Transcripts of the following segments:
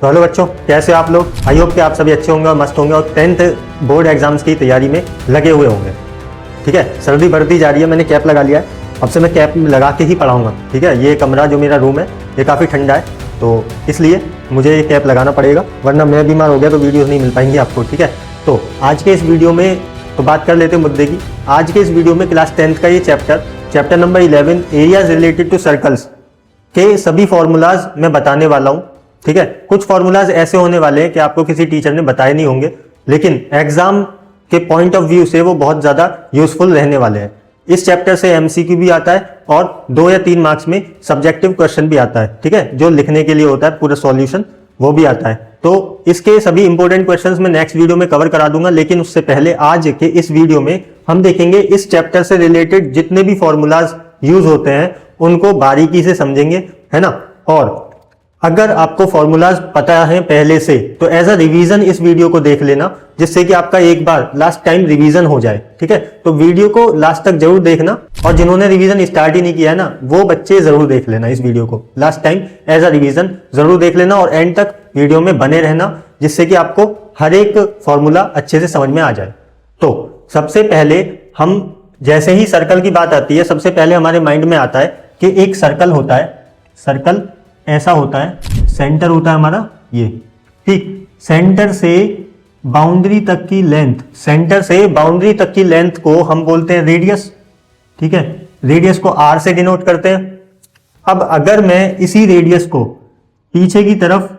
तो हेलो बच्चों, कैसे हो आप लोग। आई होप कि आप सभी अच्छे होंगे और मस्त होंगे और 10th बोर्ड एग्जाम्स की तैयारी में लगे हुए होंगे। ठीक है, सर्दी बढ़ती जा रही है, मैंने कैप लगा लिया है। अब से मैं कैप लगा के ही पढ़ाऊंगा। ठीक है, ये कमरा जो मेरा रूम है ये काफ़ी ठंडा है, तो इसलिए मुझे ये कैप लगाना पड़ेगा, वरना मैं बीमार हो गया तो वीडियोस नहीं मिल पाएंगी आपको। ठीक है, तो आज के इस वीडियो में तो बात कर लेते हैं मुद्दे की। आज के इस वीडियो में क्लास 10th का ये chapter number 11 areas related to circles के सभी फॉर्मूलाज मैं बताने वाला हूँ। ठीक है, कुछ फॉर्मूलाज ऐसे होने वाले हैं कि आपको किसी टीचर ने बताए नहीं होंगे, लेकिन एग्जाम के पॉइंट ऑफ व्यू से वो बहुत ज्यादा यूजफुल रहने वाले हैं। इस चैप्टर से एमसीक्यू भी आता है और 2 या 3 मार्क्स में सब्जेक्टिव क्वेश्चन भी आता है। ठीक है, जो लिखने के लिए होता है पूरा सॉल्यूशन वो भी आता है। तो इसके सभी इंपॉर्टेंट क्वेश्चंस मैं नेक्स्ट वीडियो में कवर करा दूंगा, लेकिन उससे पहले आज के इस वीडियो में हम देखेंगे इस चैप्टर से रिलेटेड जितने भी फॉर्मूलाज यूज होते हैं उनको बारीकी से समझेंगे, है ना। और अगर आपको फॉर्मूलाज पता है पहले से तो एज अ रिवीजन इस वीडियो को देख लेना, जिससे कि आपका एक बार लास्ट टाइम रिवीजन हो जाए। ठीक है, तो वीडियो को लास्ट तक जरूर देखना, और जिन्होंने रिवीजन स्टार्ट ही नहीं किया है ना वो बच्चे जरूर देख लेना इस वीडियो को last time as a revision जरूर देख लेना, और एंड तक वीडियो में बने रहना, जिससे कि आपको हर एक फॉर्मूला अच्छे से समझ में आ जाए। तो सबसे पहले हम जैसे ही सर्कल की बात आती है, सबसे पहले हमारे माइंड में आता है कि एक सर्कल होता है, सर्कल ऐसा होता है, सेंटर होता है हमारा ये। ठीक, सेंटर से बाउंड्री तक की लेंथ, सेंटर से बाउंड्री तक की लेंथ को हम बोलते हैं रेडियस। ठीक है, रेडियस को आर से डिनोट करते हैं। अब अगर मैं इसी रेडियस को पीछे की तरफ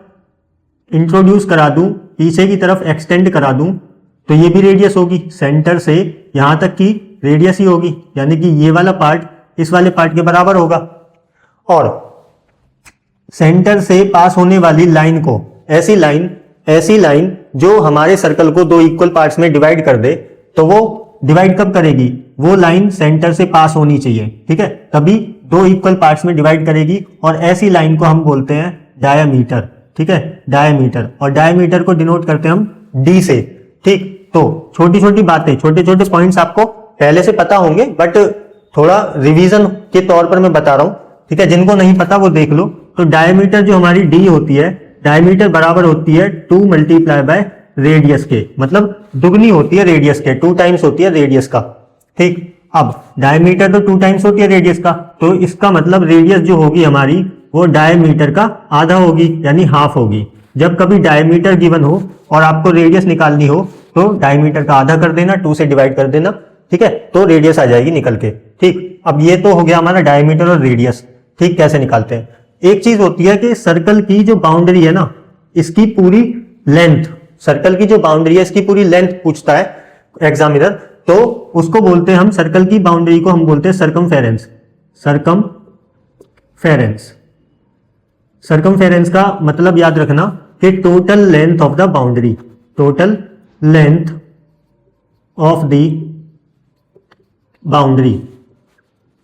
इंट्रोड्यूस करा दूं, पीछे की तरफ एक्सटेंड करा दूं, तो ये भी रेडियस होगी, सेंटर से यहां तक की रेडियस ही होगी, यानी कि ये वाला पार्ट इस वाले पार्ट के बराबर होगा। और सेंटर से पास होने वाली लाइन को, ऐसी लाइन जो हमारे सर्कल को 2 इक्वल पार्ट्स में डिवाइड कर दे, तो वो डिवाइड कब करेगी, वो लाइन सेंटर से पास होनी चाहिए। ठीक है, तभी 2 इक्वल पार्ट्स में डिवाइड करेगी, और ऐसी लाइन को हम बोलते हैं डायमीटर। ठीक है, डायमीटर, और डायमीटर को डिनोट करते हैं हम डी से। ठीक, तो छोटी छोटी बातें, छोटे छोटे पॉइंट्स आपको पहले से पता होंगे, बट थोड़ा रिवीजन के तौर पर मैं बता रहा हूं। ठीक है, जिनको नहीं पता वो देख लो। तो डायमीटर जो हमारी डी होती है, डायमीटर बराबर होती है 2 मल्टीप्लाई बाय रेडियस के, मतलब दुगनी होती है रेडियस के, 2 टाइम्स होती है रेडियस का। ठीक, अब डायमीटर तो 2 टाइम्स होती है रेडियस का, तो इसका मतलब रेडियस जो होगी हमारी वो डायमीटर का आधा होगी, यानी हाफ होगी। जब कभी डायमीटर गिवन हो और आपको रेडियस निकालनी हो तो डायमीटर का आधा कर देना, 2 से डिवाइड कर देना। ठीक है, तो रेडियस आ जाएगी निकल के। ठीक, अब ये तो हो गया हमारा डायमीटर और रेडियस। ठीक, कैसे निकालते हैं। एक चीज होती है कि सर्कल की जो बाउंड्री है ना, इसकी पूरी लेंथ, सर्कल की जो बाउंड्री है इसकी पूरी लेंथ पूछता है एग्जामिनर, तो उसको बोलते हैं हम, सर्कल की बाउंड्री को हम बोलते हैं सर्कमफेरेंस। सर्कमफेरेंस का मतलब याद रखना कि total length of the boundary, total length of the boundary,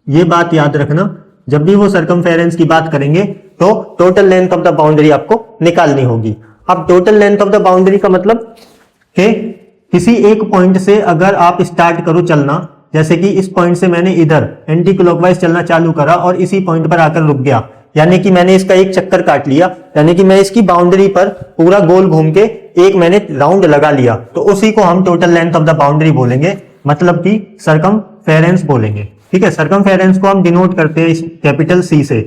ये बात याद रखना। जब भी वो सर्कमफेरेंस की बात करेंगे तो total length of the boundary आपको निकालनी होगी। अब total length of the boundary का मतलब कि किसी एक पॉइंट से अगर आप स्टार्ट करो चलना, जैसे कि इस पॉइंट से मैंने इधर एंटी क्लॉकवाइज चलना चालू करा और इसी पॉइंट पर आकर रुक गया, यानी कि मैंने इसका एक चक्कर काट लिया, यानी कि मैं इसकी बाउंड्री पर पूरा गोल घूम के एक मैंने राउंड लगा लिया, तो उसी को हम total length of the boundary बोलेंगे, मतलब कि सर्कमफेरेंस बोलेंगे। ठीक है, सर्कमफेरेंस को हम डिनोट करते हैं इस कैपिटल सी से।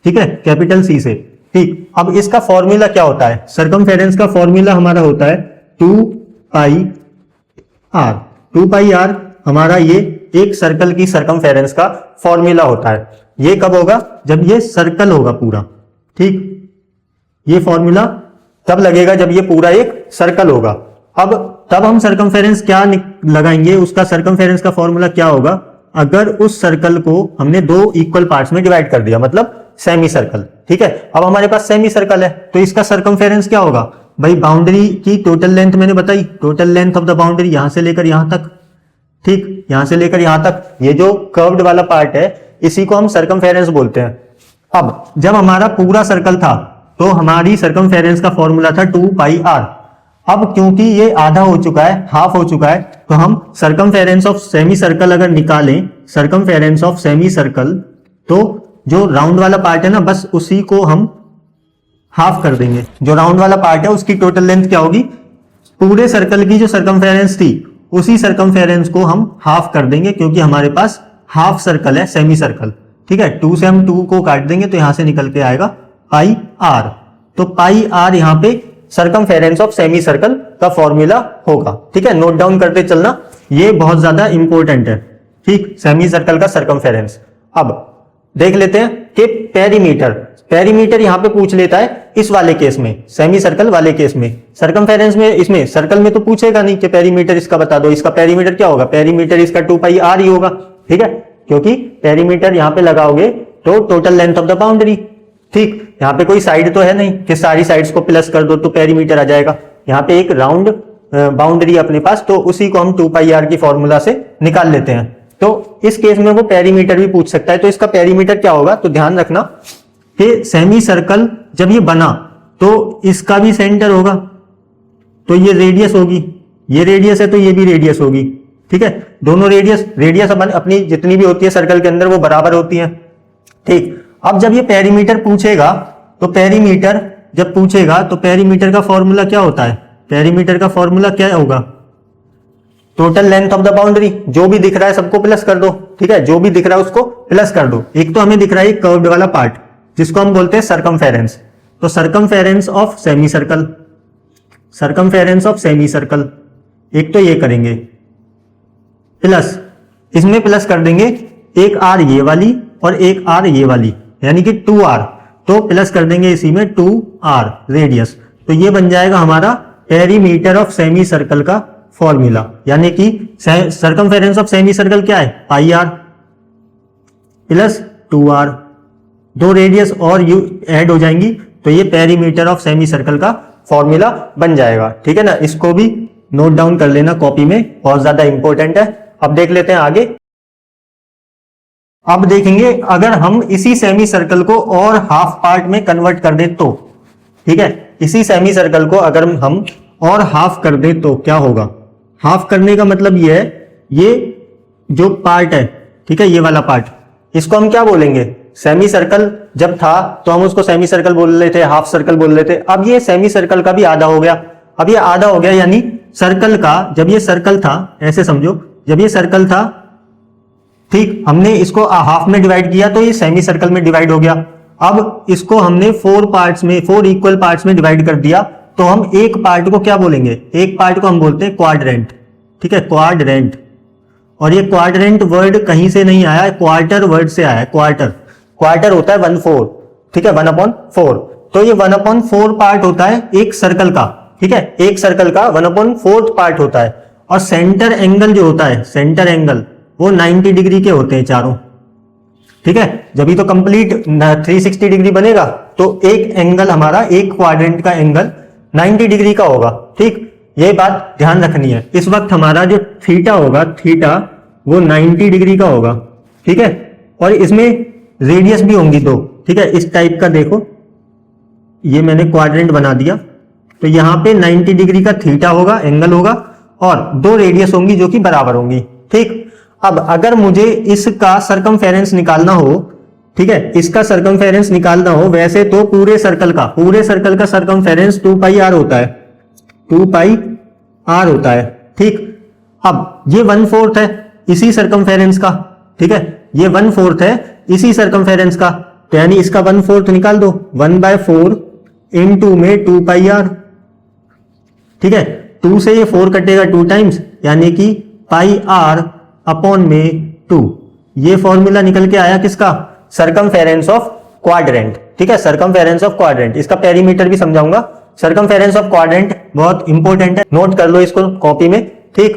ठीक है, कैपिटल सी से। ठीक, अब इसका फॉर्मूला क्या होता है, सर्कमफेरेंस का फॉर्मूला हमारा होता है 2 पाई आर। 2 पाई आर हमारा ये एक सर्कल की सर्कमफेरेंस का फॉर्मूला होता है। ये कब होगा, जब ये सर्कल होगा पूरा। ठीक, ये फॉर्मूला तब लगेगा जब ये पूरा एक सर्कल होगा। अब तब हम सर्कमफेरेंस क्या लगाएंगे, उसका सर्कमफेरेंस का फॉर्मूला क्या होगा, अगर उस सर्कल को हमने 2 इक्वल पार्ट्स में डिवाइड कर दिया, मतलब सेमी सर्कल। ठीक है, अब हमारे पास सेमी सर्कल है तो इसका सर्कमफेरेंस क्या होगा भाई, बाउंड्री की टोटल लेंथ मैंने बताई, total length of the boundary यहां से लेकर यहां तक। ठीक, यहां से लेकर यहां तक, ये जो कर्व्ड वाला पार्ट है इसी को हम सर्कमफेरेंस बोलते हैं। अब जब हमारा पूरा सर्कल था तो हमारी सर्कमफेरेंस का फॉर्मूला था 2 पाई आर। अब क्योंकि ये आधा हो चुका है, हाफ हो चुका है, तो हम सर्कमफेरेंस ऑफ सेमी सर्कल अगर निकालें, सर्कमफेरेंस ऑफ सेमी सर्कल, तो जो राउंड वाला पार्ट है ना, बस उसी को हम हाफ कर देंगे। जो राउंड वाला पार्ट है उसकी टोटल लेंथ क्या होगी, पूरे सर्कल की जो सरकमफेरेंस थी उसी सरकमफेरेंस को हम हाफ कर देंगे, क्योंकि हमारे पास हाफ सर्कल है, सेमी सर्कल। ठीक है, 2 से हम 2 को काट देंगे तो यहां से निकल के आएगा पाई आर। तो पाई आर यहां पे सरकमफेरेंस ऑफ सेमी सर्कल का फॉर्मूला होगा। ठीक है, नोट डाउन करते चलना, ये बहुत ज्यादा इंपॉर्टेंट है। ठीक, सेमी सर्कल का सरकमफेरेंस। अब देख लेते हैं कि पेरीमीटर यहां पे पूछ लेता है इस वाले केस में, सेमी सर्कल वाले केस में। सरकमफेरेंस में, इसमें सर्कल में तो पूछेगा नहीं कि पेरीमीटर इसका बता दो। इसका पेरीमीटर क्या होगा, पेरीमीटर इसका 2 पाई आर ही होगा। ठीक है, क्योंकि पेरीमीटर यहां पे लगाओगे तो total length of the boundary. ठीक, यहां पे कोई साइड तो है नहीं कि सारी साइड्स को प्लस कर दो तो पेरीमीटर आ जाएगा। यहां पे एक राउंड बाउंड्री अपने पास, तो उसी को हम 2 पाई आर की फॉर्मूला से निकाल लेते हैं। तो इस केस में वो पेरीमीटर भी पूछ सकता है। तो इसका पेरीमीटर क्या होगा, तो ध्यान रखना कि सेमी सर्कल जब ये बना तो इसका भी सेंटर होगा, तो ये रेडियस होगी, ये रेडियस है तो ये भी रेडियस होगी। ठीक है, दोनों रेडियस अपनी जितनी भी होती है सर्कल के अंदर वो बराबर होती है। ठीक, अब जब ये पेरीमीटर पूछेगा तो पेरीमीटर का फॉर्मूला क्या होता है, पेरीमीटर का फॉर्मूला क्या होगा, total length of the boundary. जो भी दिख रहा है सबको प्लस कर दो। ठीक है, जो भी दिख रहा है उसको प्लस कर दो। एक तो हमें दिख रहा है कर्व्ड वाला पार्ट जिसको हम बोलते हैं सरकमफेरेंस, तो सरकमफेरेंस ऑफ सेमी सर्कल, एक तो ये करेंगे प्लस, इसमें प्लस कर देंगे एक आर ये वाली और एक आर ये वाली, यानी कि 2r, तो प्लस कर देंगे इसी में 2r रेडियस। तो ये बन जाएगा हमारा पेरीमीटर ऑफ सेमी सर्कल का फॉर्मूला, यानी कि सरकमफेरेंस ऑफ सेमी सर्कल क्या है, pi are plus 2r, 2 radius और यू ऐड हो जाएंगी, तो ये पेरीमीटर ऑफ सेमी सर्कल का फॉर्मूला बन जाएगा। ठीक है ना, इसको भी नोट डाउन कर लेना कॉपी में, बहुत ज्यादा इंपॉर्टेंट है। अब देख लेते हैं आगे। अब देखेंगे अगर हम इसी सेमी सर्कल को और हाफ पार्ट में कन्वर्ट कर दे तो, ठीक है, इसी सेमी सर्कल को अगर हम और हाफ कर दे तो क्या होगा। हाफ करने का मतलब ये है, ये जो पार्ट है, ठीक है, ये वाला पार्ट, इसको हम क्या बोलेंगे, सेमी सर्कल जब था तो हम उसको सेमी सर्कल बोल रहे थे, हाफ सर्कल बोल रहे थे। अब ये सेमी सर्कल का भी आधा हो गया। अब ये आधा हो गया, यानी सर्कल का, जब ये सर्कल था, ऐसे समझो, जब ये सर्कल था, ठीक, हमने इसको हाफ में डिवाइड किया तो ये सेमी सर्कल में डिवाइड हो गया। अब इसको हमने 4 इक्वल पार्ट्स में डिवाइड कर दिया, तो हम एक पार्ट को क्या बोलेंगे, एक पार्ट को हम बोलते हैं क्वाड्रेंट। ठीक है, क्वाड्रेंट। और ये क्वाड्रेंट वर्ड कहीं से नहीं आया है, क्वार्टर वर्ड से आया है। क्वार्टर होता है 1/4, ठीक है, 1/4। तो ये 1/4 पार्ट होता है एक सर्कल का। ठीक है, एक सर्कल का 1/4 पार्ट होता है। और सेंटर एंगल जो होता है, सेंटर एंगल वो 90 डिग्री के होते हैं चारों। ठीक है, जब भी तो कंप्लीट 360 डिग्री बनेगा, तो एक एंगल हमारा, एक क्वाड्रेंट का एंगल 90 डिग्री का होगा। ठीक, ये बात ध्यान रखनी है। इस वक्त हमारा जो थीटा होगा, थीटा वो 90 डिग्री का होगा। ठीक है, और इसमें रेडियस भी होंगी 2। ठीक है, इस टाइप का देखो, ये मैंने क्वाड्रेंट बना दिया, तो यहां पे 90 डिग्री का थीटा होगा, एंगल होगा, और 2 रेडियस होंगी जो कि बराबर होंगी। ठीक, अब अगर मुझे इसका सरकमफेरेंस निकालना हो, ठीक है, इसका सरकमफेरेंस निकालना हो, वैसे तो पूरे सर्कल का सरकमफेरेंस 2 पाई आर होता है, 2 पाई आर होता है। ठीक, अब ये 1/4 है इसी सरकमफेरेंस का। ठीक है, ये 1/4 है इसी सरकमफेरेंस का, तो यानी इसका 1/4 निकाल दो, 1/4 × में 2 पाई आर। ठीक है, 2 से ये 4 कटेगा 2 टाइम्स, यानी कि पाई आर अपॉन में 2। ये फॉर्मूला निकल के आया किसका, सरकमफेरेंस ऑफ क्वाड्रेंट। ठीक है, सरकमफेरेंस ऑफ क्वाड्रेंट, इसका पेरीमीटर भी समझाऊंगा। सरकमफेरेंस ऑफ क्वाड्रेंट बहुत इंपॉर्टेंट है, नोट कर लो इसको कॉपी में। ठीक,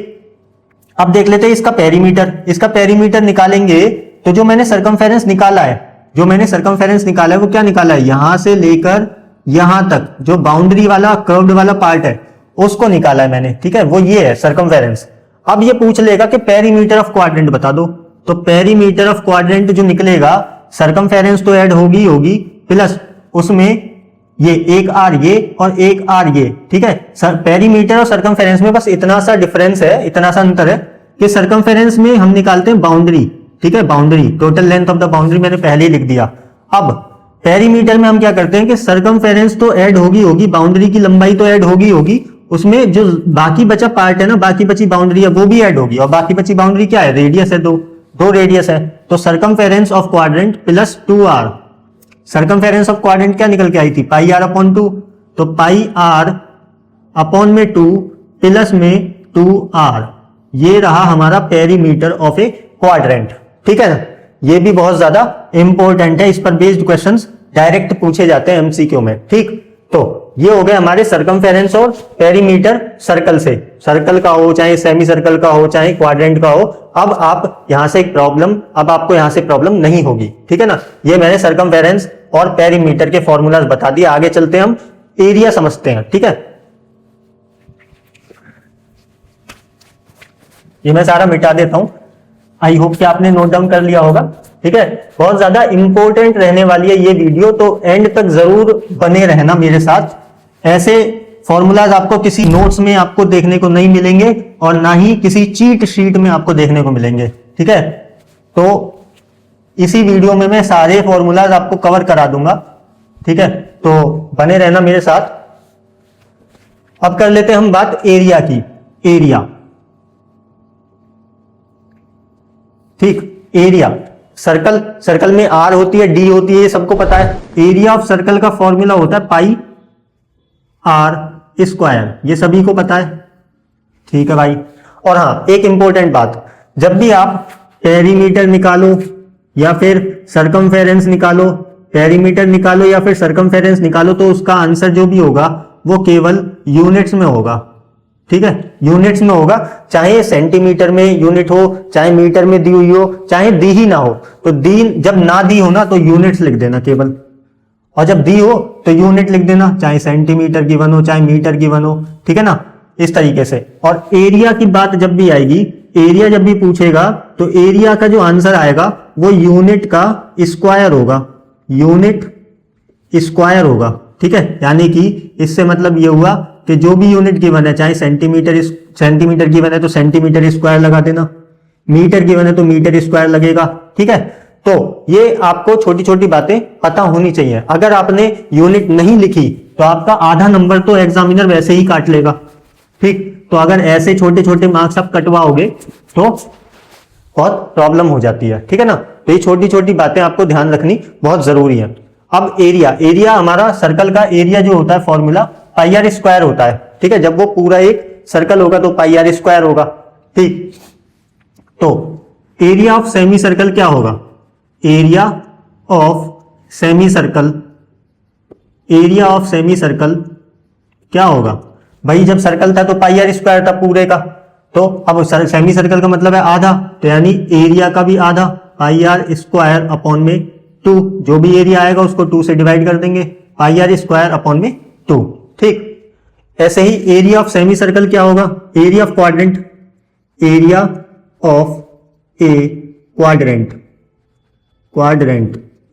अब देख लेते हैं इसका पेरीमीटर निकालेंगे, तो जो मैंने सरकमफेरेंस निकाला है, वो क्या निकाला है, यहां से लेकर यहां तक जो बाउंड्री वाला कर्व्ड वाला पार्ट है उसको निकाला है मैंने। ठीक है, वो ये है सरकमफेरेंस। अब ये पूछ लेगा कि पेरीमीटर ऑफ क्वाड्रेंट बता दो, तो पेरीमीटर ऑफ क्वाड्रेंट जो निकलेगा, सरकमफेरेंस तो ऐड होगी प्लस उसमें ये एक आर ये और एक आर ये। ठीक है, पेरीमीटर और सरकमफेरेंस में बस इतना सा डिफरेंस है, इतना सा अंतर है कि सरकमफेरेंस में हम निकालते हैं बाउंड्री। ठीक है, boundary, total length of the boundary मैंने पहले ही लिख दिया। अब पेरीमीटर में हम क्या करते हैं कि सर्कमफेरेंस तो ऐड होगी, बाउंड्री की लंबाई तो ऐड होगी, उसमें जो बाकी बचा पार्ट है ना, बाकी बची बाउंड्री है वो भी ऐड होगी, और बाकी बची बाउंड्री क्या है, रेडियस है, दो रेडियस है। तो circumference of quadrant plus 2r, circumference of quadrant क्या निकल के आई थी, पाई आर अपॉन 2, तो पाई आर अपॉन में 2 प्लस में 2r, ये रहा हमारा पेरीमीटर ऑफ ए क्वाड्रेंट। ठीक है ना, ये भी बहुत ज्यादा इंपॉर्टेंट है, इस पर बेस्ड क्वेश्चंस डायरेक्ट पूछे जाते हैं एमसीक्यू में। ठीक, तो ये हो गए हमारे सर्कमफेरेंस और पेरीमीटर सर्कल से, सर्कल का हो चाहे सेमी सर्कल का हो चाहे क्वाड्रेंट का हो। अब आप यहां से अब आपको यहां से प्रॉब्लम नहीं होगी। ठीक है ना, ये मैंने सर्कमफेरेंस और पेरीमीटर के फॉर्मूलाज बता दिए। आगे चलते हैं, हम एरिया समझते हैं। ठीक है, ये मैं सारा मिटा देता हूं, आई होप कि आपने नोट डाउन कर लिया होगा। ठीक है, बहुत ज्यादा इंपॉर्टेंट रहने वाली है ये वीडियो, तो एंड तक जरूर बने रहना मेरे साथ। ऐसे फॉर्मूलाज आपको किसी नोट्स में आपको देखने को नहीं मिलेंगे और ना ही किसी चीट शीट में आपको देखने को मिलेंगे। ठीक है, तो इसी वीडियो में मैं सारे फॉर्मूलाज आपको कवर करा दूंगा। ठीक है, तो बने रहना मेरे साथ। अब कर लेते हैं हम बात एरिया की। एरिया, ठीक, एरिया सर्कल में आर होती है, डी होती है, ये सबको पता है। एरिया ऑफ सर्कल का फॉर्मूला होता है पाई आर स्क्वायर, ये सभी को पता है। ठीक है भाई, और हाँ एक इंपॉर्टेंट बात, जब भी आप पेरीमीटर निकालो या फिर सर्कमफेरेंस निकालो, पेरीमीटर निकालो या फिर सर्कमफेरेंस निकालो, तो उसका आंसर जो भी होगा वो केवल यूनिट्स में होगा। ठीक है, यूनिट्स में होगा, चाहे सेंटीमीटर में यूनिट हो, चाहे मीटर में दी हुई हो, चाहे दी ही ना हो। तो दी जब ना दी हो ना तो यूनिट्स लिख देना केवल, और जब दी हो तो यूनिट लिख देना, चाहे सेंटीमीटर गिवन हो चाहे मीटर गिवन हो। ठीक है ना, इस तरीके से। और एरिया की बात जब भी आएगी, एरिया जब भी पूछेगा तो एरिया का जो आंसर आएगा वो यूनिट का स्क्वायर होगा, यूनिट स्क्वायर होगा। ठीक है, यानी कि इससे मतलब ये हुआ कि जो भी यूनिट गिवन है, चाहे सेंटीमीटर गिवन है तो सेंटीमीटर स्क्वायर लगा देना, मीटर गिवन है तो मीटर स्क्वायर लगेगा। ठीक है, तो ये आपको छोटी छोटी बातें पता होनी चाहिए। अगर आपने यूनिट नहीं लिखी तो आपका आधा नंबर तो एग्जामिनर वैसे ही काट लेगा। ठीक, तो अगर ऐसे छोटे छोटे मार्क्स आप कटवाओगे तो बहुत प्रॉब्लम हो जाती है। ठीक है ना, तो ये छोटी छोटी बातें आपको ध्यान रखनी बहुत जरूरी है। अब एरिया हमारा सर्कल का एरिया जो होता है फॉर्मूला पाई आर स्क्वायर होता है। ठीक है, जब वो पूरा एक सर्कल होगा तो पाई आर स्क्वायर होगा। ठीक, तो एरिया ऑफ सेमी सर्कल क्या होगा, area of semi circle, area of semi circle क्या होगा भाई, जब सर्कल था तो पाई आर स्क्वायर था पूरे का, तो अब सेमी सर्कल का मतलब है आधा, तो यानी एरिया का भी आधा, पाई आर स्क्वायर अपॉन में 2, जो भी एरिया आएगा उसको 2 से डिवाइड कर देंगे, पाई आर स्क्वायर अपॉन में 2। ठीक, ऐसे ही एरिया ऑफ सेमी सर्कल क्या होगा, area of quadrant, area of A quadrant,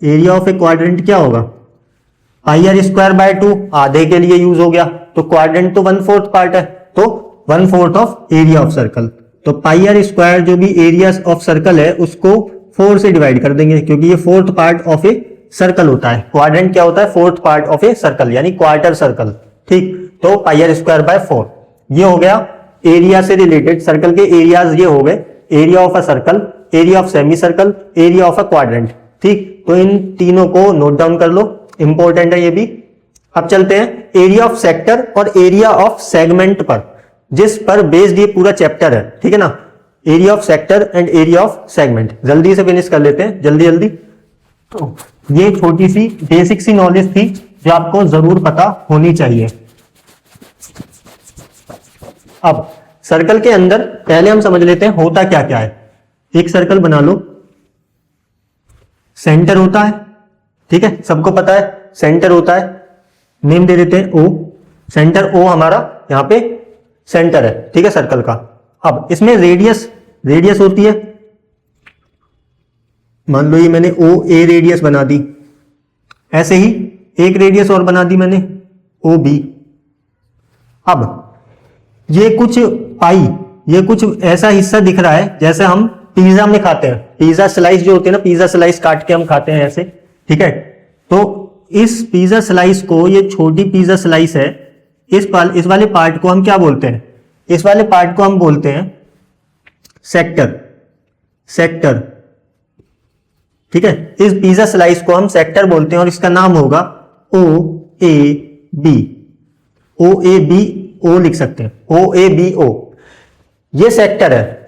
area of A quadrant क्या होगा, पाई आर स्क्वायर बाय 2, आधे के लिए यूज हो गया, तो क्वाड्रेंट तो 1/4 पार्ट है, तो 1/4 ऑफ एरिया ऑफ सर्कल। तो पाई आर स्क्वायर जो भी एरिया ऑफ सर्कल है उसको 4 से डिवाइड कर देंगे, क्योंकि ये 4th part of a circle होता है। क्वाड्रेंट क्या होता है, 4th part of a circle, यानी क्वार्टर सर्कल। ठीक, तो पाई आर स्क्वायर बाय 4, ये हो गया एरिया से रिलेटेड। सर्कल के एरियाज ये हो गए, area of a circle, area of semi circle, area of a quadrant. ठीक, तो इन तीनों को नोट डाउन कर लो, इंपॉर्टेंट है ये भी। अब चलते हैं एरिया ऑफ सेक्टर और एरिया ऑफ सेगमेंट पर, जिस पर बेस्ड ये पूरा चैप्टर है। ठीक है ना, area of sector and area of segment. जल्दी से फिनिश कर लेते हैं, जल्दी जल्दी। तो ये छोटी सी बेसिक सी नॉलेज थी जो आपको जरूर पता होनी चाहिए। अब सर्कल के अंदर पहले हम समझ लेते हैं होता क्या क्या है। एक सर्कल बना लो, सेंटर होता है, ठीक है, सबको पता है सेंटर होता है, नेम दे देते हैं ओ, सेंटर ओ हमारा यहां पे सेंटर है। ठीक है, सर्कल का। अब इसमें रेडियस होती है, मान लो ये मैंने ओ ए रेडियस बना दी, ऐसे ही एक रेडियस और बना दी मैंने ओ बी। अब ये कुछ पाई, ये कुछ ऐसा हिस्सा दिख रहा है जैसे हम पिज्जा में खाते हैं, पिज्जा स्लाइस जो होते हैं ना, पिज्जा स्लाइस काट के हम खाते हैं ऐसे। ठीक है, तो इस पिज्जा स्लाइस को, ये छोटी पिज्जा स्लाइस है, इस वाले पार्ट को हम क्या बोलते हैं? इस वाले पार्ट को हम बोलते हैं सेक्टर। सेक्टर, ठीक है, इस पिज्जा स्लाइस को हम सेक्टर बोलते हैं और इसका नाम होगा ओ A B. O A B, ओ लिख सकते हैं, ओ ए बी ओ, ये सेक्टर है।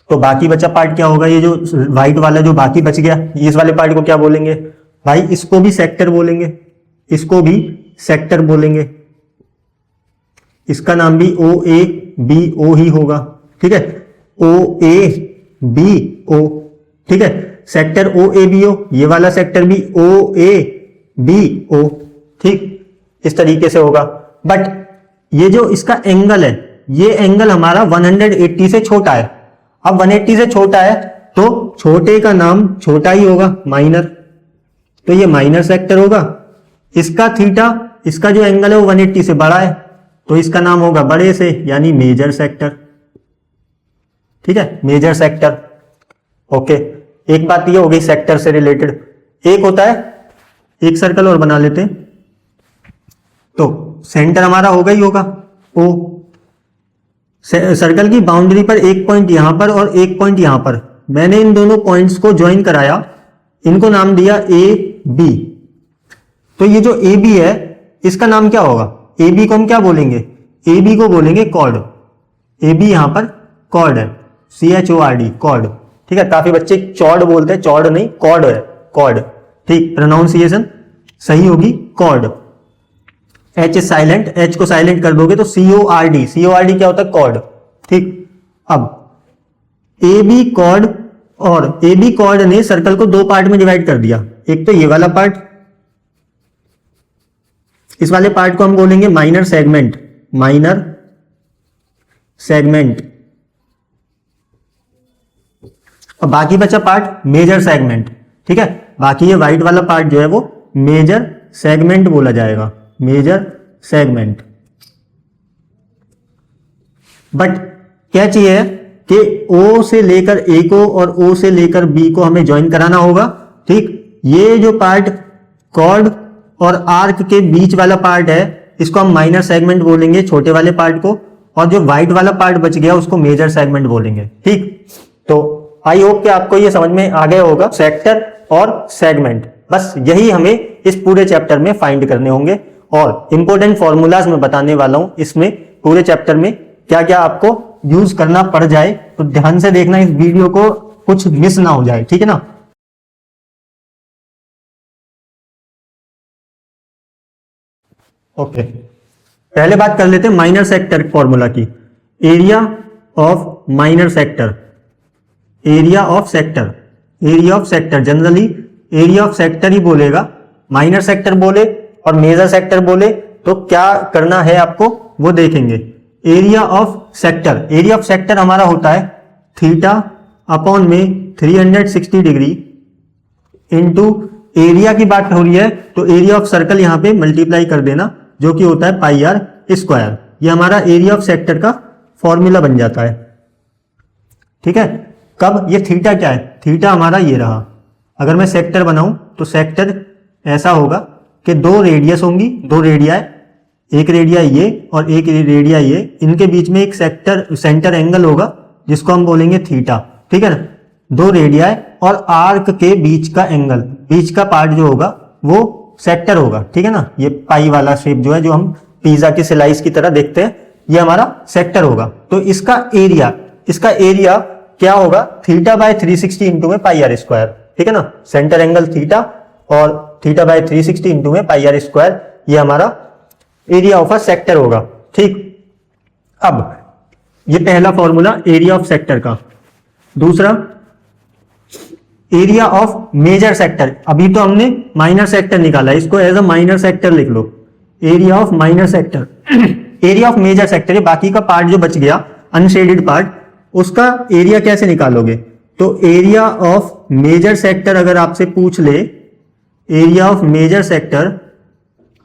तो बाकी बचा पार्ट क्या होगा? ये जो व्हाइट वाला जो बाकी बच गया, इस वाले पार्ट को क्या बोलेंगे भाई? इसको भी सेक्टर बोलेंगे, इसको भी सेक्टर बोलेंगे। इसका नाम भी ओ ए बी ओ ही होगा, ठीक है, ओ ए बी ओ, ठीक है, sector O A B O, ये वाला सेक्टर भी ओ ए बी ओ, ठीक, इस तरीके से होगा। बट ये जो इसका एंगल है, ये एंगल हमारा 180 से छोटा है। अब 180 से छोटा है तो छोटे का नाम छोटा ही होगा, माइनर, तो ये माइनर सेक्टर होगा। इसका थीटा, इसका जो एंगल है वो 180 से बड़ा है, तो इसका नाम होगा बड़े से, यानी मेजर सेक्टर, ठीक है, मेजर सेक्टर। ओके, एक बात ये हो गई सेक्टर से रिलेटेड। एक होता है, एक सर्कल और बना लेते हैं, तो सेंटर हमारा होगा ही होगा ओ। सर्कल की बाउंड्री पर एक पॉइंट यहां पर और एक पॉइंट यहां पर, मैंने इन दोनों पॉइंट्स को ज्वाइन कराया, इनको नाम दिया ए बी। तो ये जो ए बी है, इसका नाम क्या होगा? ए बी को हम क्या बोलेंगे? ए बी को बोलेंगे कॉर्ड। ए बी यहां पर कॉर्ड है, CHORD, कॉर्ड, ठीक है। काफी बच्चे चॉर्ड बोलते हैं, चॉर्ड नहीं, कॉर्ड है, कॉर्ड, ठीक, प्रोनाउंसिएशन सही होगी, कॉर्ड। H साइलेंट, H को साइलेंट कर दोगे तो CORD, CORD क्या होता है? कॉर्ड, ठीक। अब ए बी कॉर्ड, और ए बी कॉर्ड ने सर्कल को दो पार्ट में डिवाइड कर दिया। एक तो ये वाला पार्ट, इस वाले पार्ट को हम बोलेंगे माइनर सेगमेंट, माइनर सेगमेंट, और बाकी बचा पार्ट मेजर सेगमेंट, ठीक है। बाकी ये व्हाइट वाला पार्ट जो है वो मेजर सेगमेंट बोला जाएगा, मेजर सेगमेंट। बट क्या चाहिए कि O से लेकर A को और O से लेकर B को हमें ज्वाइन कराना होगा, ठीक। ये जो पार्ट कॉर्ड और आर्क के बीच वाला पार्ट है, इसको हम माइनर सेगमेंट बोलेंगे, छोटे वाले पार्ट को, और जो व्हाइट वाला पार्ट बच गया उसको मेजर सेगमेंट बोलेंगे, ठीक। तो आई होप कि आपको ये समझ में आ गया होगा, सेक्टर और सेगमेंट, बस यही हमें इस पूरे चैप्टर में फाइंड करने होंगे। और इंपॉर्टेंट फॉर्मूलाज में बताने वाला हूं, इसमें पूरे चैप्टर में क्या क्या आपको यूज करना पड़ जाए, तो ध्यान से देखना इस वीडियो को, कुछ मिस ना हो जाए, ठीक है ना। ओके, पहले बात कर लेते हैं माइनर सेक्टर फॉर्मूला की। Area of minor sector, area of sector, area of sector, generally area of sector ही बोलेगा। माइनर सेक्टर बोले और मेजर सेक्टर बोले तो क्या करना है आपको वो देखेंगे। Area of sector, area of sector हमारा होता है थीटा अपॉन में 360 डिग्री इंटू, एरिया की बात हो रही है तो एरिया ऑफ सर्कल यहां पे मल्टीप्लाई कर देना, जो कि होता है पाई आर स्क्वायर। ये हमारा एरिया ऑफ सेक्टर का फॉर्मूला बन जाता है, ठीक है। कब? ये थीटा क्या है? थीटा हमारा ये रहा। अगर मैं सेक्टर बनाऊं तो सेक्टर ऐसा होगा कि दो रेडियस होंगी, दो रेडियाई, एक रेडिया ये और एक रेडिया ये, इनके बीच में एक सेंटर एंगल होगा जिसको हम बोलेंगे थीटा, ठीक है ना। दो रेडियाई और आर्क के बीच का एंगल, बीच का पार्ट जो होगा वो सेक्टर होगा, ठीक है ना। ये पाई वाला शेप जो है, जो हम पिज्जा की स्लाइस की तरह देखते हैं, ये हमारा सेक्टर होगा। तो इसका एरिया क्या होगा? थीटा बाय 360 इंटू में पाई आर स्क्वायर, ठीक है ना। सेंटर एंगल थीटा और थीटा बाय 360 इंटू में पाई आर स्क्वायर, ये हमारा एरिया ऑफ अ सेक्टर होगा, ठीक। अब ये पहला फॉर्मूला एरिया ऑफ सेक्टर का। दूसरा एरिया ऑफ मेजर सेक्टर, अभी तो हमने माइनर सेक्टर निकाला, इसको एज अ माइनर सेक्टर लिख लो, area of minor sector. Area of major sector, ये बाकी का पार्ट जो बच गया अनशेडेड पार्ट, उसका एरिया कैसे निकालोगे? तो एरिया ऑफ मेजर सेक्टर अगर आपसे पूछ ले, एरिया ऑफ मेजर सेक्टर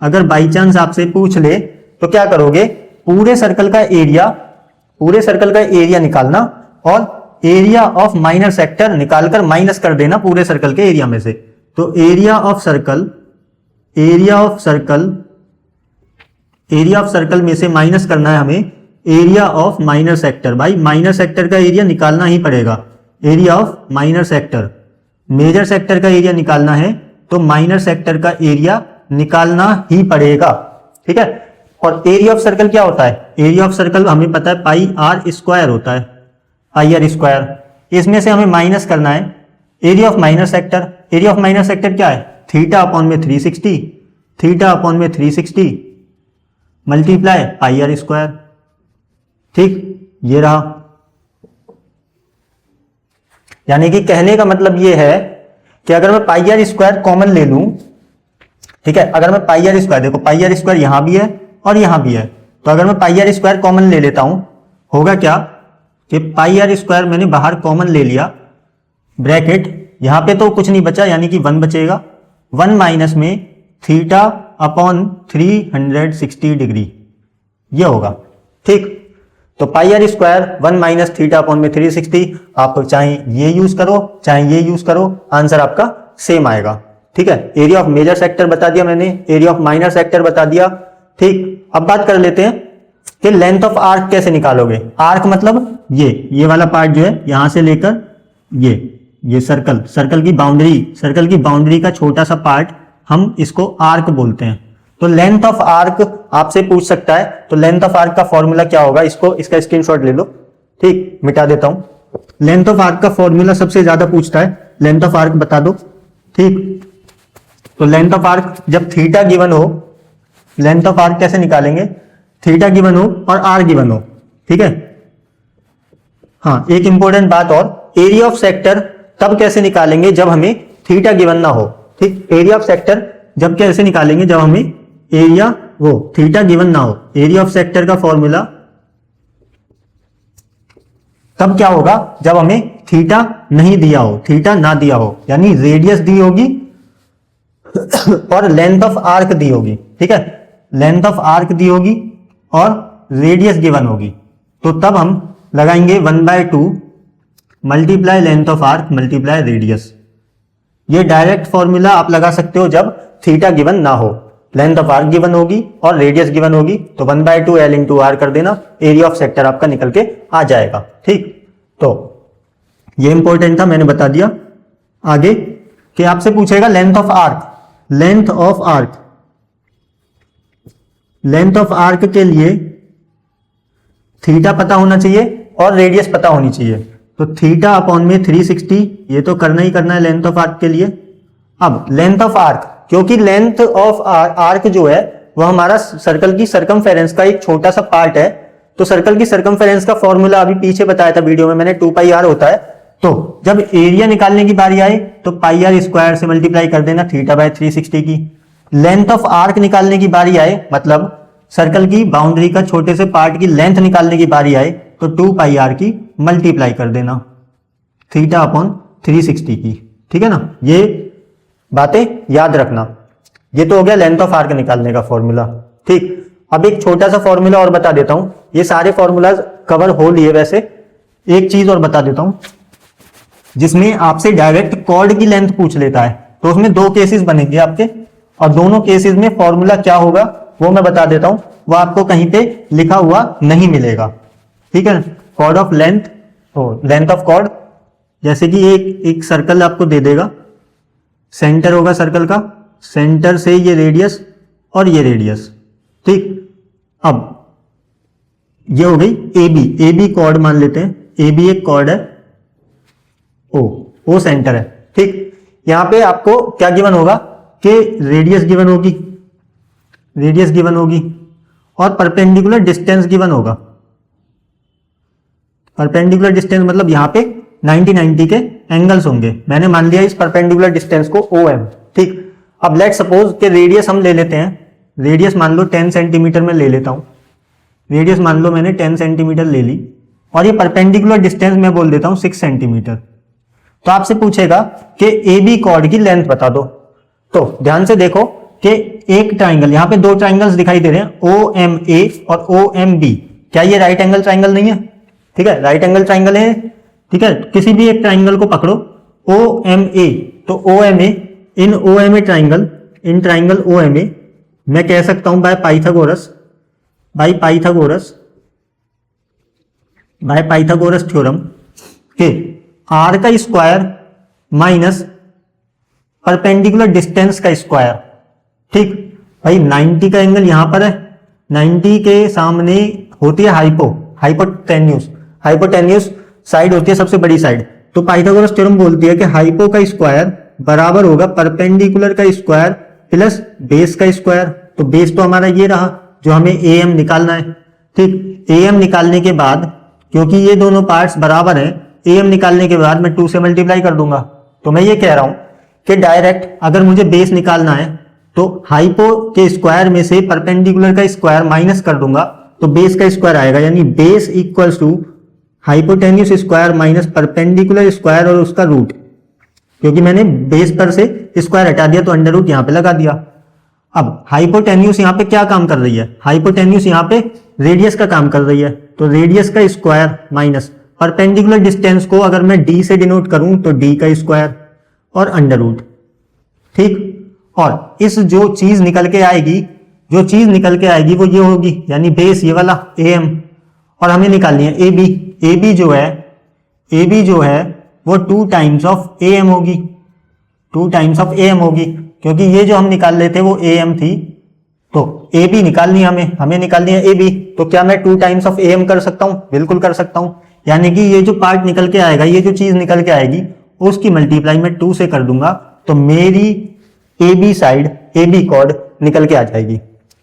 अगर बाई चांस आपसे पूछ ले तो क्या करोगे? पूरे सर्कल का एरिया निकालना और एरिया ऑफ माइनर सेक्टर निकालकर माइनस कर देना पूरे सर्कल के एरिया में से। तो area of circle area of circle में से माइनस करना है हमें एरिया ऑफ माइनर सेक्टर। भाई माइनर सेक्टर का एरिया निकालना ही पड़ेगा, area of minor sector. Major sector का एरिया निकालना है तो माइनर सेक्टर का एरिया निकालना ही पड़ेगा, ठीक है। और एरिया ऑफ सर्कल क्या होता है? एरिया ऑफ सर्कल हमें पता है पाई आर स्क्वायर होता है, पाई आर स्क्वायर। इसमें से हमें माइनस करना है area of minor sector. Area of minor sector क्या है? थीटा अपॉन में 360, थीटा अपॉन में 360 मल्टीप्लाई पाई आर स्क्वायर, ठीक। ये रहा, यानी कि कहने का मतलब ये है कि अगर मैं पाई आर स्क्वायर कॉमन ले लूं, ठीक है, अगर मैं पाई आर स्क्वायर, देखो पाई आर स्क्वायर यहां भी है और यहां भी है, तो अगर मैं पाई आर स्क्वायर कॉमन ले लेता हूं, होगा क्या कि पाई आर स्क्वायर मैंने बाहर कॉमन ले लिया, ब्रैकेट यहां पे तो कुछ नहीं बचा, यानी कि 1 बचेगा, 1 माइनस में थीटा अपॉन 360 डिग्री, ये होगा, ठीक। तो pi are square 1 minus theta upon में 360, आप चाहे ये यूज करो चाहे ये यूज करो, आंसर आपका सेम आएगा, ठीक है। एरिया ऑफ मेजर सेक्टर बता दिया मैंने, एरिया ऑफ माइनर सेक्टर बता दिया, ठीक। अब बात कर लेते हैं कि लेंथ ऑफ आर्क कैसे निकालोगे। आर्क मतलब ये वाला पार्ट जो है यहां से लेकर ये सर्कल की बाउंड्री का छोटा सा पार्ट, हम इसको आर्क बोलते हैं। तो लेंथ ऑफ आर्क आपसे पूछ सकता है, तो लेंथ ऑफ आर्क का फॉर्मूला क्या होगा, इसका स्क्रीनशॉट ले लो, ठीक, मिटा देता हूं। लेंथ ऑफ आर्क का फॉर्मूला सबसे ज्यादा पूछता है, लेंथ ऑफ आर्क बता दो, ठीक। तो लेंथ ऑफ आर्क जब थीटा गिवन हो, लेंथ ऑफ आर्क कैसे निकालेंगे, थीटा गिवन हो और आर गिवन हो, ठीक है। हाँ, एक इंपॉर्टेंट बात और, एरिया ऑफ सेक्टर तब कैसे निकालेंगे जब हमें थीटा गिवन ना हो, ठीक। एरिया ऑफ सेक्टर जब कैसे निकालेंगे, जब हमें एरिया थीटा गिवन ना हो। एरिया ऑफ सेक्टर का फॉर्मूला तब क्या होगा जब हमें थीटा नहीं दिया हो, थीटा ना दिया हो, यानी रेडियस दी होगी और लेंथ ऑफ आर्क दी होगी, ठीक है। लेंथ ऑफ आर्क दी होगी और रेडियस गिवन होगी, तो तब हम लगाएंगे 1/2 multiply length of arc multiply radius. ये डायरेक्ट फॉर्मूला आप लगा सकते हो जब थीटा गिवन ना हो, लेंथ ऑफ आर्क गिवन होगी और रेडियस गिवन होगी, तो 1/2 L इंटू आर कर देना, एरिया ऑफ सेक्टर आपका निकल के आ जाएगा, ठीक। तो ये इंपॉर्टेंट था, मैंने बता दिया। आगे कि आपसे पूछेगा length of arc, length of arc, length of arc के लिए थीटा पता होना चाहिए और रेडियस पता होनी चाहिए। तो थीटा अपॉन में 360, ये तो करना ही करना है लेंथ ऑफ आर्क के लिए। अब लेंथ ऑफ आर्क, क्योंकि लेंथ ऑफ आर्क जो है वह हमारा सर्कल की सरकमफेरेंस का एक छोटा सा पार्ट है, तो सर्कल की सरकमफेरेंस का फॉर्मूला अभी पीछे बताया था वीडियो में मैंने, 2πr होता है। तो जब एरिया निकालने की बारी आए तो पाई आर स्क्वायर से मल्टीप्लाई कर देना थीटा बाय 360 की। लेंथ ऑफ आर्क निकालने की बारी आए, मतलब सर्कल की बाउंड्री का छोटे से पार्ट की लेंथ निकालने की बारी आए, तो 2πr की मल्टीप्लाई कर देना थीटा अपॉन 360 की, ठीक है ना। ये बातें याद रखना। ये तो हो गया लेंथ ऑफ आर्क निकालने का फॉर्मूला, ठीक। अब एक छोटा सा फॉर्मूला और बता देता हूं, ये सारे फॉर्मूलाज कवर हो लिए। वैसे एक चीज और बता देता हूं, जिसमें आपसे डायरेक्ट कॉर्ड की लेंथ पूछ लेता है, तो उसमें 2 केसेस बनेंगे आपके, और दोनों केसेस में फॉर्मूला क्या होगा वो मैं बता देता हूं, वो आपको कहीं पे लिखा हुआ नहीं मिलेगा, ठीक है। Chord of length, length of chord, जैसे कि एक सर्कल आपको दे देगा, सेंटर होगा सर्कल का, सेंटर से ये रेडियस और ये रेडियस, ठीक। अब ये हो गई ए बी कॉर्ड मान लेते हैं, ए बी एक कॉर्ड है, ओ सेंटर है, ठीक। यहां पे आपको क्या गिवन होगा कि रेडियस गिवन होगी और परपेंडिकुलर डिस्टेंस गिवन होगा। परपेंडिकुलर डिस्टेंस मतलब यहां पे 90 के एंगल्स होंगे, मैंने मान लिया इस परपेंडिकुलर डिस्टेंस को OM, ठीक। अब लेट सपोज कि रेडियस हम ले लेते हैं, रेडियस मान लो 10 सेंटीमीटर में ले लेता हूं, रेडियस मान लो मैंने 10 सेंटीमीटर ले ली, और ये परपेंडिकुलर डिस्टेंस मैं बोल देता हूं 6 सेंटीमीटर। तो आपसे पूछेगा कि AB कॉर्ड की लेंथ बता दो। तो ध्यान से देखो कि एक ट्राइंगल, यहां पे 2 ट्राइंगल्स दिखाई दे रहे हैं, OMA और OMB। क्या ये राइट एंगल ट्राइंगल नहीं है? ठीक है, राइट एंगल ट्राइंगल है, ठीक है। किसी भी एक ट्राइंगल को पकड़ो, OMA, तो OMA, in OMA triangle in triangle O M A मैं कह सकता हूं बाय पाइथागोरस थ्योरम के आर का स्क्वायर माइनस परपेंडिकुलर डिस्टेंस का स्क्वायर। ठीक भाई, 90 का एंगल यहां पर है, 90 के सामने होती है हाइपोटेन्यूस साइड होती है सबसे बड़ी साइड। तो पाइथागोरस थ्योरम बोलती है कि हाइपो का स्क्वायर बराबर होगा परपेंडिकुलर का स्क्वायर प्लस बेस का स्क्वायर। तो बेस तो हमारा ये रहा जो हमें ए एम निकालना है। ठीक, ए एम निकालने के बाद क्योंकि ये दोनों पार्ट्स बराबर हैं, ए एम निकालने के बाद मैं 2 से मल्टीप्लाई कर दूंगा। तो मैं ये कह रहा हूं कि डायरेक्ट अगर मुझे बेस निकालना है तो हाइपो के स्क्वायर में से परपेंडिकुलर का स्क्वायर माइनस कर दूंगा तो बेस का स्क्वायर आएगा, यानी base equals to hypotenuse square minus perpendicular square और उसका रूट। क्योंकि मैंने बेस पर से स्क्वायर हटा दिया तो अंडर रूट यहां पे लगा दिया। अब हाइपोटेन्यूस यहां पे क्या काम कर रही है? हाइपोटेन्यूस यहां पे रेडियस का काम कर रही है, तो रेडियस का स्क्वायर माइनस परपेंडिकुलर डिस्टेंस को अगर मैं डी से डिनोट करूं तो डी का स्क्वायर और अंडर रूट। ठीक, और इस जो चीज निकल के आएगी वो ये होगी, यानी बेस ये वाला ए एम, और हमें निकालनी है ए बी। ए बी जो है वो 2 टाइम्स ऑफ ए एम होगी, क्योंकि ये जो हम निकाल लेते वो ए एम थी, तो ए बी निकालनी है हमें निकालनी है ए बी। तो क्या मैं 2 टाइम्स ऑफ ए एम कर सकता हूं? बिल्कुल कर सकता हूं, यानी कि ये जो पार्ट निकल के आएगा, ये जो चीज निकल के आएगी उसकी मल्टीप्लाई मैं 2 से कर दूंगा तो मेरी A B side, A B chord निकल के आ जाएगी।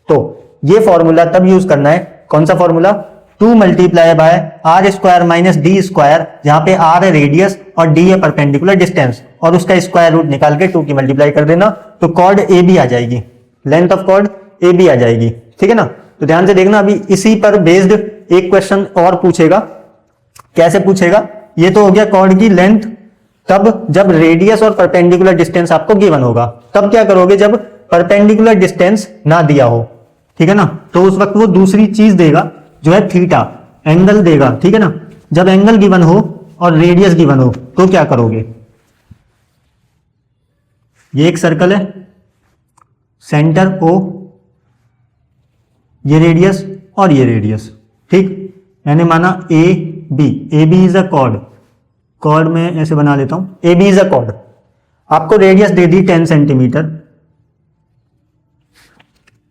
तो ये फॉर्मूला तब यूज करना है, कौन सा formula? 2 multiply by R square minus D square, जहां पे आर है रेडियस और डी है परपेंडिकुलर डिस्टेंस, और उसका स्क्वायर रूट निकाल के 2 की मल्टीप्लाई कर देना तो कॉर्ड ए बी आ जाएगी, length of chord A B आ जाएगी। ठीक है ना? तो ध्यान से देखना, अभी इसी पर बेस्ड एक क्वेश्चन और पूछेगा। कैसे पूछेगा? ये तो हो गया कॉर्ड की लेंथ, तब जब रेडियस और परपेंडिकुलर डिस्टेंस आपको गिवन होगा। तब क्या करोगे? जब परपेंडिकुलर डिस्टेंस ना दिया हो, ठीक है ना, तो उस वक्त वो दूसरी चीज देगा जो है थीटा, एंगल देगा। ठीक है ना? जब एंगल गिवन हो और रेडियस गिवन हो तो क्या करोगे? ये एक सर्कल है, सेंटर ओ, ये रेडियस और ये रेडियस। ठीक, मैंने माना A B is a chord में ऐसे बना लेता हूं, A B is a chord. आपको रेडियस दे दी 10 सेंटीमीटर,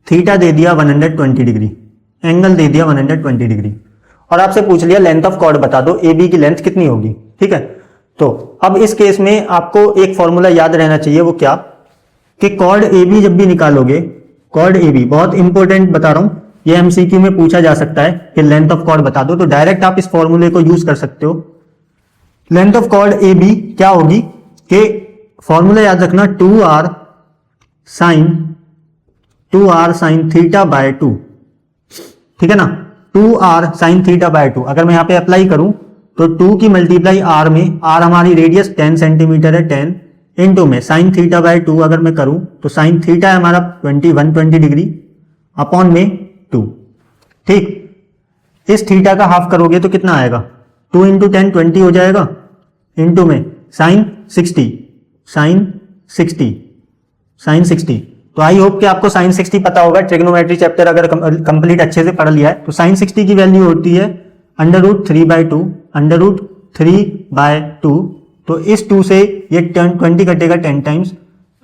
थीटा दे दिया 120 डिग्री, एंगल दे दिया 120 डिग्री, और आपसे पूछ लिया लेंथ ऑफ कॉर्ड बता दो, ए बी की लेंथ कितनी होगी। ठीक है, तो अब इस केस में आपको एक फॉर्मूला याद रहना चाहिए, वो क्या कि कॉर्ड ए बी जब भी निकालोगे, कॉर्ड ए बी बहुत इंपॉर्टेंट बता रहा हूं, ये एमसीक्यू में पूछा जा सकता है कि लेंथ ऑफ कॉर्ड बता दो, तो डायरेक्ट आप इस फॉर्मूले को यूज कर सकते हो। Length of chord A B क्या होगी कि फॉर्मूला याद रखना 2r sin थीटा बाय 2। ठीक है ना? 2r sin थीटा बाय 2 अगर मैं यहां पे अप्लाई करूं तो 2 की मल्टीप्लाई r में, r हमारी रेडियस 10 सेंटीमीटर है, 10 इंटू में sin थीटा बाय 2 अगर मैं करूं तो sin थीटा है हमारा 120 डिग्री अपॉन में 2। ठीक, इस थीटा का हाफ करोगे तो कितना आएगा? 2 इंटू 10 20 हो जाएगा, इंटू में sin 60। तो आई होप कि आपको sin 60 पता होगा, ट्रिग्नोमेट्री चैप्टर अगर कंप्लीट अच्छे से पढ़ लिया है तो sin 60 की वैल्यू होती है √3/2, √3/2। तो इस 2 से ये 20 कटेगा 10 टाइम्स,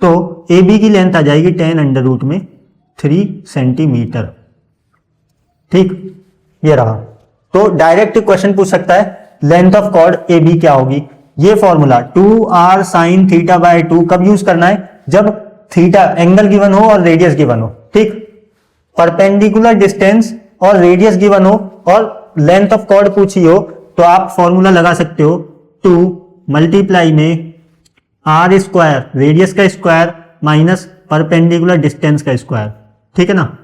तो ए बी की लेंथ आ जाएगी 10√3 सेंटीमीटर। ठीक, ये रहा। तो डायरेक्ट क्वेश्चन पूछ सकता है length of chord A B क्या होगी। ये formula 2r sin theta by 2 कब यूज करना है? जब थीटा एंगल गिवन हो और रेडियस गिवन हो। ठीक, परपेंडिकुलर डिस्टेंस और रेडियस गिवन हो और लेंथ ऑफ कॉर्ड पूछी हो तो आप फॉर्मूला लगा सकते हो 2 मल्टीप्लाई में r स्क्वायर, रेडियस का स्क्वायर माइनस परपेंडिकुलर डिस्टेंस का स्क्वायर। ठीक है ना?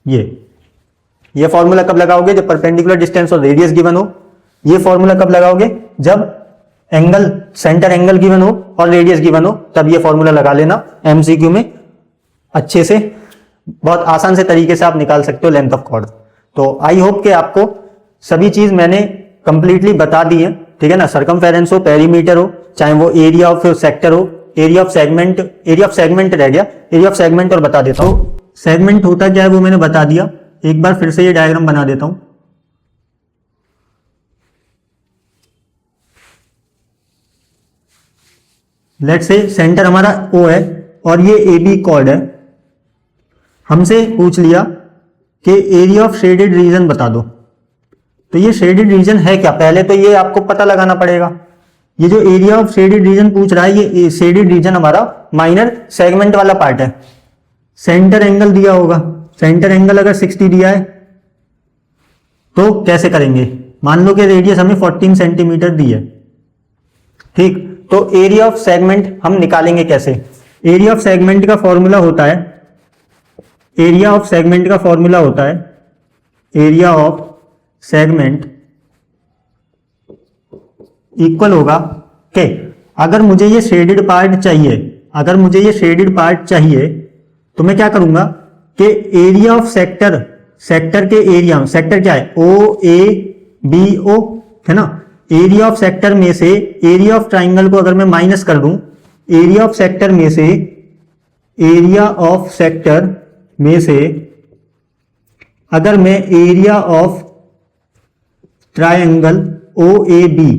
ये फॉर्मूला कब लगाओगे? जब परपेंडिकुलर डिस्टेंस और रेडियस गिवन हो। ये फॉर्मूला कब लगाओगे? जब एंगल, सेंटर एंगल गिवन हो और रेडियस गिवन हो, तब ये फॉर्मूला लगा लेना। एमसीक्यू में अच्छे से, बहुत आसान से तरीके से आप निकाल सकते हो लेंथ ऑफ कॉर्ड। तो आई होप कि आपको सभी चीज मैंने कंप्लीटली बता दी है। ठीक है ना? सरकमफेरेंस हो, पेरीमीटर हो, चाहे वो एरिया हो फिर सेक्टर हो, एरिया ऑफ सेगमेंट रह गया, एरिया ऑफ सेगमेंट और बता देता हूं। सेगमेंट होता क्या है वो मैंने बता दिया, एक बार फिर से ये डायग्राम बना देता हूं। लेट्स से सेंटर हमारा O है और ये AB कॉर्ड है। हमसे पूछ लिया कि एरिया ऑफ शेडेड रीजन बता दो, तो ये शेडेड रीजन है क्या, पहले तो ये आपको पता लगाना पड़ेगा। ये जो एरिया ऑफ शेडेड रीजन पूछ रहा है, ये शेडेड रीजन हमारा माइनर सेगमेंट वाला पार्ट है। सेंटर एंगल दिया होगा, सेंटर एंगल अगर 60 दिया है तो कैसे करेंगे, मान लो कि रेडियस हमें 14 सेंटीमीटर दी है, ठीक, तो एरिया ऑफ सेगमेंट हम निकालेंगे कैसे। एरिया ऑफ सेगमेंट का फॉर्मूला होता है, एरिया ऑफ सेगमेंट का फॉर्मूला होता है, एरिया ऑफ सेगमेंट इक्वल होगा के, अगर मुझे ये शेडेड पार्ट चाहिए, अगर मुझे ये शेडेड पार्ट चाहिए तो मैं क्या करूंगा कि एरिया ऑफ सेक्टर, सेक्टर के एरिया, सेक्टर क्या है OABO है ना, एरिया ऑफ सेक्टर में से एरिया ऑफ ट्राइंगल को अगर मैं माइनस कर दूं, एरिया ऑफ सेक्टर में से, एरिया ऑफ सेक्टर में से अगर मैं एरिया ऑफ ट्राइंगल OAB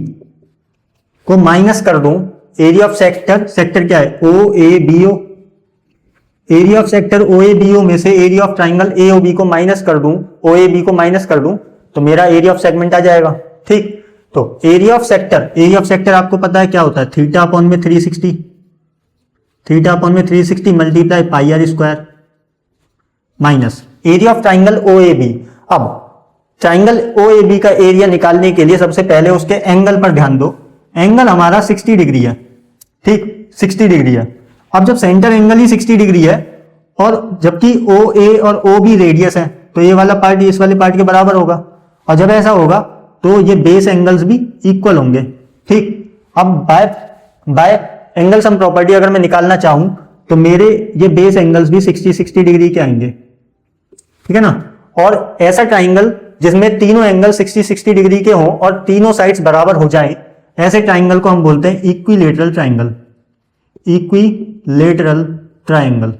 को माइनस कर दूं, एरिया ऑफ सेक्टर, सेक्टर क्या है OABO, area of sector OABO में से एरिया ऑफ ट्राइंगल AOB को माइनस कर दूं, OAB को माइनस कर दूं, तो मेरा एरिया ऑफ सेगमेंट आ जाएगा, ठीक। तो एरिया ऑफ सेक्टर आपको पता है क्या होता है, थीटा अपॉन में 360, थीटा अपॉन में 360 multiply pi are square minus area of triangle OAB। अब ट्राइंगल OAB का एरिया निकालने के लिए सबसे पहले उसके एंगल पर ध्यान दो, एंगल हमारा 60 डिग्री है, ठीक, 60 डिग्री है। अब जब सेंटर एंगल ही 60 डिग्री है और जबकि OA और OB रेडियस है, तो ये वाला पार्ट इस वाले पार्ट के बराबर होगा, और जब ऐसा होगा तो ये बेस एंगल्स भी इक्वल होंगे, ठीक। अब बाय एंगल सम प्रॉपर्टी अगर मैं निकालना चाहूं तो मेरे ये बेस एंगल्स भी 60 डिग्री के आएंगे, ठीक है ना। और ऐसा ट्राइंगल जिसमें तीनों एंगल 60 डिग्री के हों और तीनों साइड्स बराबर हो जाएं, ऐसे ट्राइंगल को हम बोलते हैं इक्विलेटरल ट्राइंगल, इक्विलेटरल ट्राइंगल,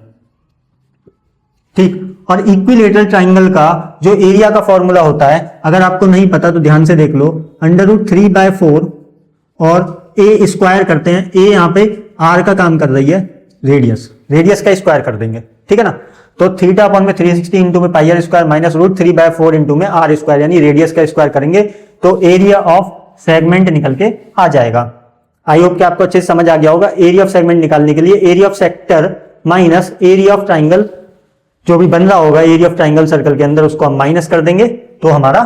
ठीक। और इक्विलेटरल ट्राइंगल का जो एरिया का फॉर्मूला होता है, अगर आपको नहीं पता तो ध्यान से देख लो, √3/4 और a स्क्वायर करते हैं, a यहां पे r का काम कर रही है, रेडियस का स्क्वायर कर देंगे, ठीक है ना। तो थीटा अपॉन में 360 इंटू में पाई आर स्क्वायर माइनस √3/4 इंटू में r स्क्वायर, यानी रेडियस का स्क्वायर करेंगे तो एरिया ऑफ सेगमेंट निकल के आ जाएगा। आई होप कि आपको अच्छे से समझ आ गया होगा। एरिया ऑफ सेगमेंट निकालने के लिए area of sector minus area of triangle जो भी बन रहा होगा एरिया ऑफ ट्राइंगल सर्कल के अंदर, उसको हम माइनस कर देंगे तो हमारा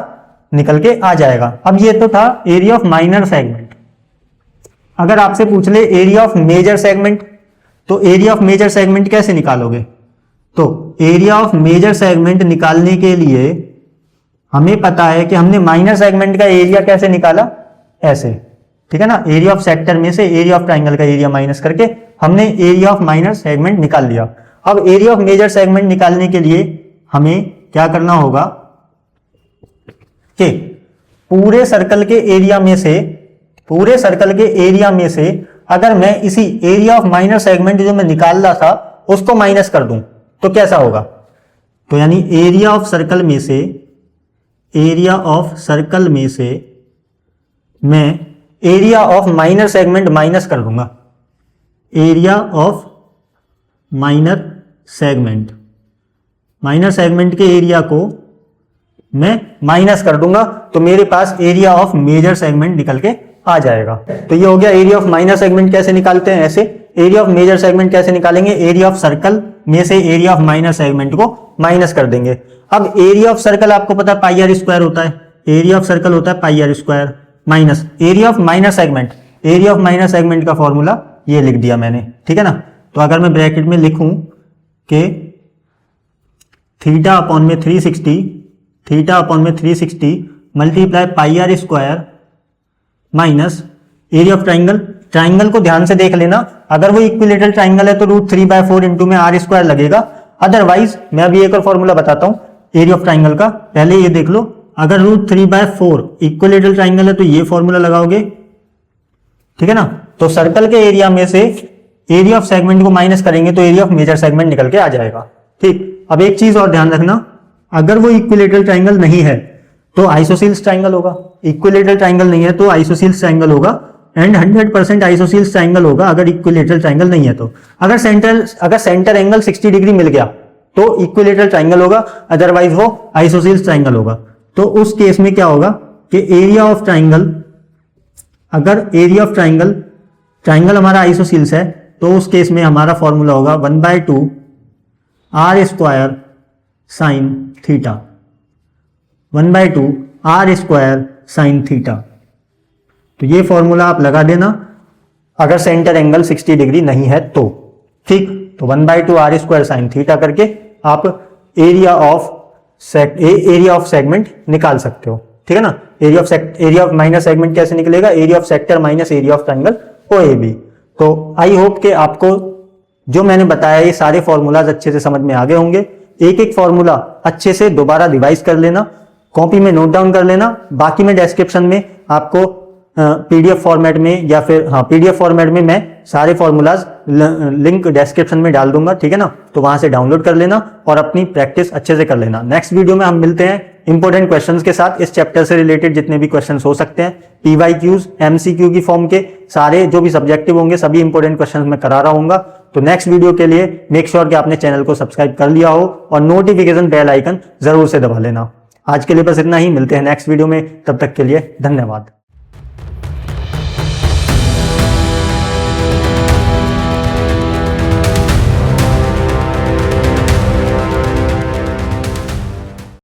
निकल के आ जाएगा। अब ये तो था एरिया ऑफ माइनर सेगमेंट। अगर आपसे पूछ ले एरिया ऑफ मेजर सेगमेंट, तो एरिया ऑफ मेजर सेगमेंट कैसे निकालोगे, तो एरिया ऑफ मेजर सेगमेंट निकालने के लिए हमें पता है कि हमने माइनर सेगमेंट का एरिया कैसे निकाला, ऐसे, ठीक है ना। एरिया ऑफ सेक्टर में से एरिया ऑफ ट्राइंगल का एरिया माइनस करके हमने एरिया ऑफ माइनर सेगमेंट निकाल लिया। अब एरिया ऑफ मेजर सेगमेंट निकालने के लिए हमें क्या करना होगा कि पूरे सर्कल के एरिया में से अगर मैं इसी एरिया ऑफ माइनर सेगमेंट जो मैं निकाल रहा था उसको माइनस कर दूं तो कैसा होगा, तो यानी एरिया ऑफ सर्कल में से मैं area of minor segment minus कर दूंगा, एरिया ऑफ माइनर सेगमेंट के एरिया को मैं माइनस कर दूंगा तो मेरे पास एरिया ऑफ मेजर सेगमेंट निकल के आ जाएगा। तो ये हो गया एरिया ऑफ माइनर सेगमेंट कैसे निकालते हैं, ऐसे। एरिया ऑफ मेजर सेगमेंट कैसे निकालेंगे, एरिया ऑफ सर्कल में से एरिया ऑफ माइनर सेगमेंट को माइनस कर देंगे। अब एरिया ऑफ सर्कल आपको पता है पाई आर स्क्वायर होता है, एरिया ऑफ सर्कल होता है pi are square minus area of minor segment, area of minor segment का फॉर्मूला ये लिख दिया मैंने, ठीक है ना। तो अगर मैं ब्रैकेट में लिखूं कि थीटा अपॉन में 360 multiply pi are square minus area of triangle को ध्यान से देख लेना, अगर वो इक्विलेटरल ट्राइंगल है तो √3/4 इंटू में r स्क्वायर लगेगा। अदरवाइज मैं अभी एक और फॉर्मूला बताता हूं एरिया ऑफ ट्राइंगल का, पहले ये देख लो। अगर √3/4 इक्विलेटरल ट्राइंगल है तो ये फॉर्मूला लगाओगे, ठीक है ना। तो सर्कल के एरिया में से एरिया ऑफ सेगमेंट को माइनस करेंगे तो एरिया ऑफ मेजर सेगमेंट निकल के आ जाएगा। ठीक, अब एक चीज और ध्यान रखना, अगर वो इक्विलेटरल ट्राइंगल नहीं है तो आइसोसील्स ट्राइंगल होगा, इक्विलेटरल ट्राइंगल नहीं है तो आइसोसील्स ट्राइंगल होगा, एंड 100% आइसोसील्स ट्राइंगल होगा अगर इक्विलेटरल ट्राइंगल नहीं है तो। अगर सेंटर एंगल 60 डिग्री मिल गया तो इक्विलेटरल ट्राइंगल होगा, अदरवाइज वो आइसोसील्स ट्राइंगल होगा। तो उस केस में क्या होगा कि एरिया ऑफ ट्राइंगल, अगर एरिया ऑफ ट्राइंगल हमारा आइसोसील्स है तो उस केस में हमारा फॉर्मूला होगा 1/2 R square sine theta, 1/2 R square sine theta. तो ये फॉर्मूला आप लगा देना अगर सेंटर एंगल 60 डिग्री नहीं है तो। ठीक, तो 1/2 आर स्क्वायर साइन थीटा करके आप एरिया ऑफ सेगमेंट निकाल सकते हो। ठीक है ना, एरिया ऑफ माइनस सेगमेंट कैसे निकलेगा, area of sector minus area of triangle OAB। तो आई होप कि आपको जो मैंने बताया ये सारे फॉर्मूलाज अच्छे से समझ में आ गए होंगे। एक एक फॉर्मूला अच्छे से दोबारा रिवाइज कर लेना, कॉपी में नोट डाउन कर लेना, बाकी में डिस्क्रिप्शन में आपको पीडीएफ फॉर्मेट में या फिर पीडीएफ फॉर्मेट में मैं सारे फॉर्मूलाज लिंक डिस्क्रिप्शन में डाल दूंगा। ठीक है ना, तो वहां से डाउनलोड कर लेना और अपनी प्रैक्टिस अच्छे से कर लेना। नेक्स्ट वीडियो में हम मिलते हैं इंपॉर्टेंट क्वेश्चंस के साथ, इस चैप्टर से रिलेटेड जितने भी क्वेश्चंस हो सकते हैं, PYQs MCQ की फॉर्म के सारे जो भी सब्जेक्टिव होंगे सभी इंपॉर्टेंट क्वेश्चंस मैं करा रहा हूँ। तो नेक्स्ट वीडियो के लिए मेक श्योर कि आपने चैनल को सब्सक्राइब कर लिया हो और नोटिफिकेशन बेल आइकन जरूर से दबा लेना। आज के लिए बस इतना ही, मिलते हैं नेक्स्ट वीडियो में, तब तक के लिए धन्यवाद।